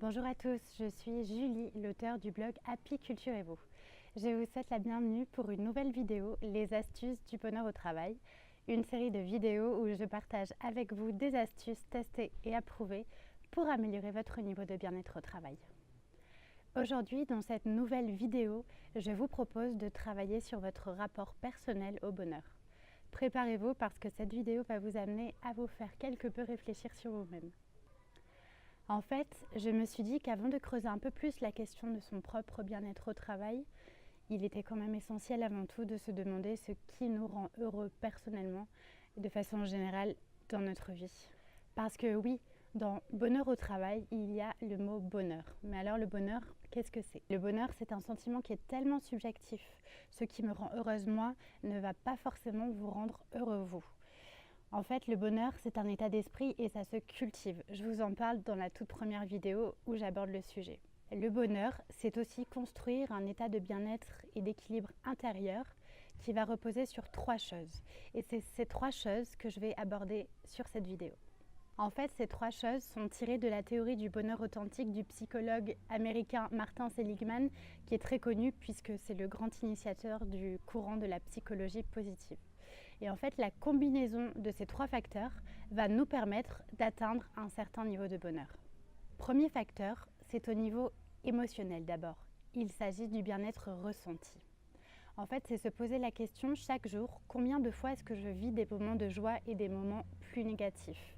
Bonjour à tous, je suis Julie, l'auteure du blog Apiculturez-vous. Je vous souhaite la bienvenue pour une nouvelle vidéo, les astuces du bonheur au travail, une série de vidéos où je partage avec vous des astuces testées et approuvées pour améliorer votre niveau de bien-être au travail. Aujourd'hui, dans cette nouvelle vidéo, je vous propose de travailler sur votre rapport personnel au bonheur. Préparez-vous parce que cette vidéo va vous amener à vous faire quelque peu réfléchir sur vous-même. En fait, je me suis dit qu'avant de creuser un peu plus la question de son propre bien-être au travail, il était quand même essentiel avant tout de se demander ce qui nous rend heureux personnellement et de façon générale dans notre vie. Parce que oui, dans bonheur au travail, il y a le mot bonheur. Mais alors le bonheur, qu'est-ce que c'est? Le bonheur, c'est un sentiment qui est tellement subjectif. Ce qui me rend heureuse moi ne va pas forcément vous rendre heureux vous. En fait, le bonheur, c'est un état d'esprit et ça se cultive. Je vous en parle dans la toute première vidéo où j'aborde le sujet. Le bonheur, c'est aussi construire un état de bien-être et d'équilibre intérieur qui va reposer sur trois choses. Et c'est ces trois choses que je vais aborder sur cette vidéo. En fait, ces trois choses sont tirées de la théorie du bonheur authentique du psychologue américain Martin Seligman, qui est très connu puisque c'est le grand initiateur du courant de la psychologie positive. Et en fait, la combinaison de ces trois facteurs va nous permettre d'atteindre un certain niveau de bonheur. Premier facteur, c'est au niveau émotionnel d'abord. Il s'agit du bien-être ressenti. En fait, c'est se poser la question chaque jour, combien de fois est-ce que je vis des moments de joie et des moments plus négatifs?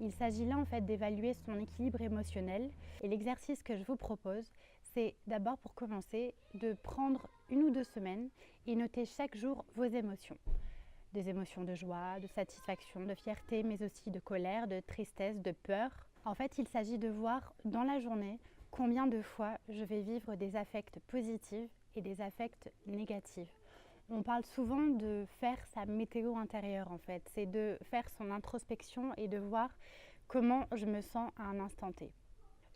Il s'agit là en fait d'évaluer son équilibre émotionnel et l'exercice que je vous propose, c'est d'abord pour commencer de prendre 1 ou 2 semaines et noter chaque jour vos émotions. Des émotions de joie, de satisfaction, de fierté, mais aussi de colère, de tristesse, de peur. En fait, il s'agit de voir dans la journée combien de fois je vais vivre des affects positifs et des affects négatifs. On parle souvent de faire sa météo intérieure en fait, c'est de faire son introspection et de voir comment je me sens à un instant T.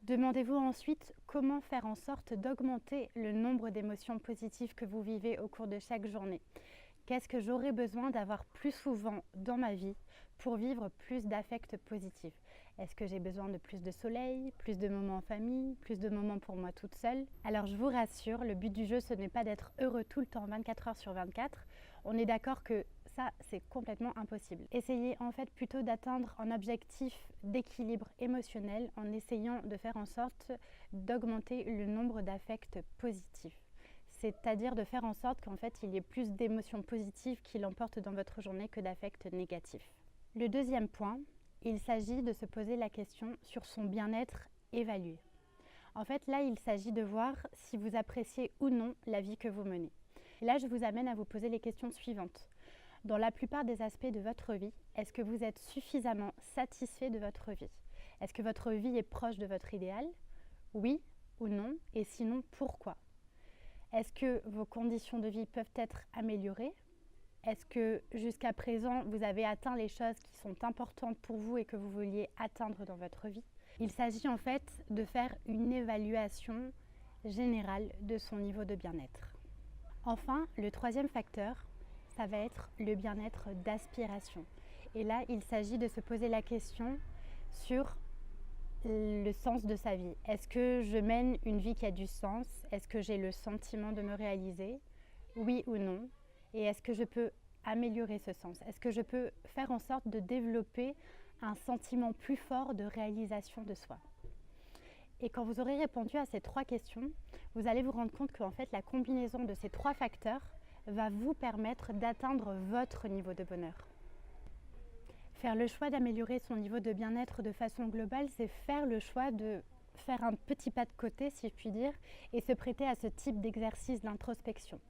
Demandez-vous ensuite comment faire en sorte d'augmenter le nombre d'émotions positives que vous vivez au cours de chaque journée. Qu'est-ce que j'aurais besoin d'avoir plus souvent dans ma vie pour vivre plus d'affects positifs? Est-ce que j'ai besoin de plus de soleil, plus de moments en famille, plus de moments pour moi toute seule? Alors je vous rassure, le but du jeu ce n'est pas d'être heureux tout le temps 24 heures sur 24. On est d'accord que ça c'est complètement impossible. Essayez en fait plutôt d'atteindre un objectif d'équilibre émotionnel en essayant de faire en sorte d'augmenter le nombre d'affects positifs. C'est-à-dire de faire en sorte qu'en fait il y ait plus d'émotions positives qui l'emportent dans votre journée que d'affects négatifs. Le deuxième point, il s'agit de se poser la question sur son bien-être évalué. En fait là il s'agit de voir si vous appréciez ou non la vie que vous menez. Et là je vous amène à vous poser les questions suivantes. Dans la plupart des aspects de votre vie, est-ce que vous êtes suffisamment satisfait de votre vie? Est-ce que votre vie est proche de votre idéal? Oui ou non? Et sinon, pourquoi? Est-ce que vos conditions de vie peuvent être améliorées? Est-ce que jusqu'à présent, vous avez atteint les choses qui sont importantes pour vous et que vous vouliez atteindre dans votre vie? Il s'agit en fait de faire une évaluation générale de son niveau de bien-être. Enfin, le troisième facteur, ça va être le bien-être d'aspiration. Et là, il s'agit de se poser la question sur le sens de sa vie. Est-ce que je mène une vie qui a du sens? Est-ce que j'ai le sentiment de me réaliser? Oui ou non? Et est-ce que je peux améliorer ce sens? Est-ce que je peux faire en sorte de développer un sentiment plus fort de réalisation de soi? Et quand vous aurez répondu à ces trois questions, vous allez vous rendre compte qu'en fait la combinaison de ces trois facteurs va vous permettre d'atteindre votre niveau de bonheur. Faire le choix d'améliorer son niveau de bien-être de façon globale, c'est faire le choix de faire un petit pas de côté, si je puis dire, et se prêter à ce type d'exercice d'introspection.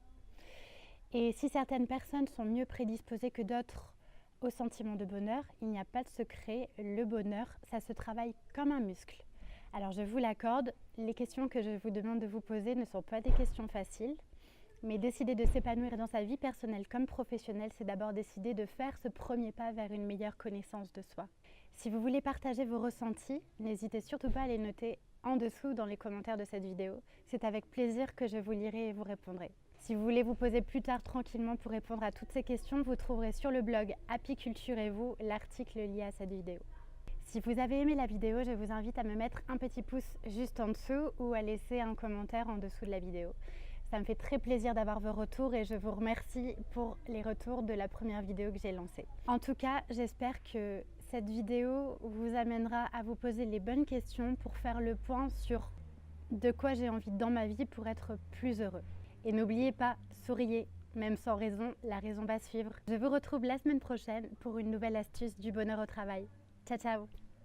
Et si certaines personnes sont mieux prédisposées que d'autres au sentiment de bonheur, il n'y a pas de secret, le bonheur, ça se travaille comme un muscle. Alors je vous l'accorde, les questions que je vous demande de vous poser ne sont pas des questions faciles. Mais décider de s'épanouir dans sa vie personnelle comme professionnelle, c'est d'abord décider de faire ce premier pas vers une meilleure connaissance de soi. Si vous voulez partager vos ressentis, n'hésitez surtout pas à les noter en dessous dans les commentaires de cette vidéo. C'est avec plaisir que je vous lirai et vous répondrai. Si vous voulez vous poser plus tard tranquillement pour répondre à toutes ces questions, vous trouverez sur le blog Apiculturez-vous l'article lié à cette vidéo. Si vous avez aimé la vidéo, je vous invite à me mettre un petit pouce juste en dessous ou à laisser un commentaire en dessous de la vidéo. Ça me fait très plaisir d'avoir vos retours et je vous remercie pour les retours de la première vidéo que j'ai lancée. En tout cas, j'espère que cette vidéo vous amènera à vous poser les bonnes questions pour faire le point sur de quoi j'ai envie dans ma vie pour être plus heureux. Et n'oubliez pas, souriez, même sans raison, la raison va suivre. Je vous retrouve la semaine prochaine pour une nouvelle astuce du bonheur au travail. Ciao ciao!